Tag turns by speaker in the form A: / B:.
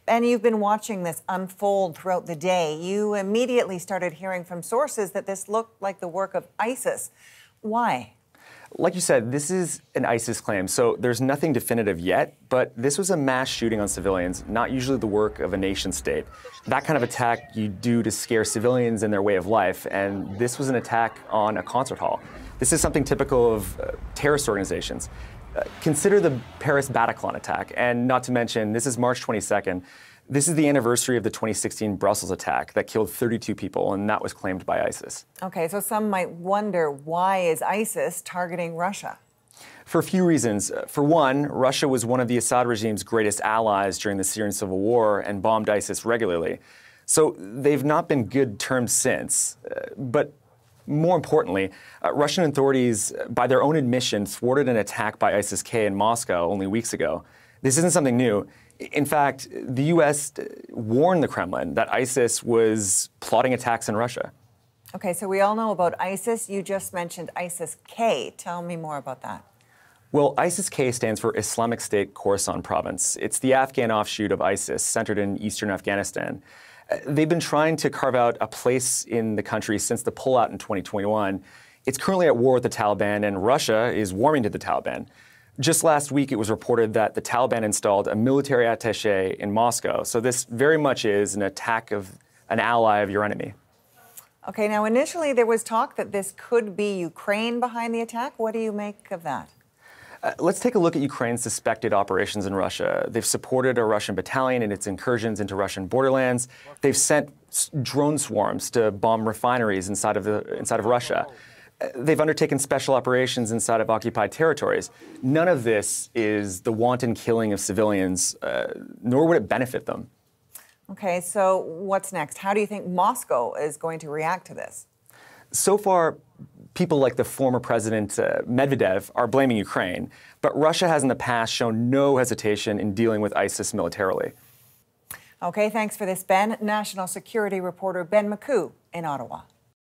A: And you've been watching this unfold throughout the day. You immediately started hearing from sources that this looked like the work of ISIS. Why?
B: Like you said, this is an ISIS claim, so there's nothing definitive yet, but this was a mass shooting on civilians, not usually the work of a nation state. That kind of attack you do to scare civilians in their way of life, and this was an attack on a concert hall. This is something typical of terrorist organizations. Consider the Paris Bataclan attack, and not to mention, this is March 22nd. This is the anniversary of the 2016 Brussels attack that killed 32 people, and that was claimed by ISIS.
A: Okay, so some might wonder, why is ISIS targeting Russia?
B: For a few reasons. For one, Russia was one of the Assad regime's greatest allies during the Syrian civil war and bombed ISIS regularly. So they've not been good terms since. But more importantly, Russian authorities, by their own admission, thwarted an attack by ISIS-K in Moscow only weeks ago. This isn't something new. In fact, the U.S. warned the Kremlin that ISIS was plotting attacks in Russia.
A: Okay, so we all know about ISIS. You just mentioned ISIS-K. Tell me more about that.
B: Well, ISIS-K stands for Islamic State Khorasan Province. It's the Afghan offshoot of ISIS, centered in eastern Afghanistan. They've been trying to carve out a place in the country since the pullout in 2021. It's currently at war with the Taliban, and Russia is warming to the Taliban. Just last week, it was reported that the Taliban installed a military attaché in Moscow. So this very much is an attack of an ally of your enemy.
A: Okay, now initially there was talk that this could be Ukraine behind the attack. What do you make of that?
B: Let's take a look at Ukraine's suspected operations in Russia. They've supported a Russian battalion in its incursions into Russian borderlands. They've sent drone swarms to bomb refineries inside of Russia. They've undertaken special operations inside of occupied territories. None of this is the wanton killing of civilians, nor would it benefit them.
A: Okay, so what's next? How do you think Moscow is going to react to this?
B: So far, people like the former president Medvedev are blaming Ukraine, but Russia has in the past shown no hesitation in dealing with ISIS militarily.
A: Okay, thanks for this, Ben. National security reporter Ben Makuch in Ottawa.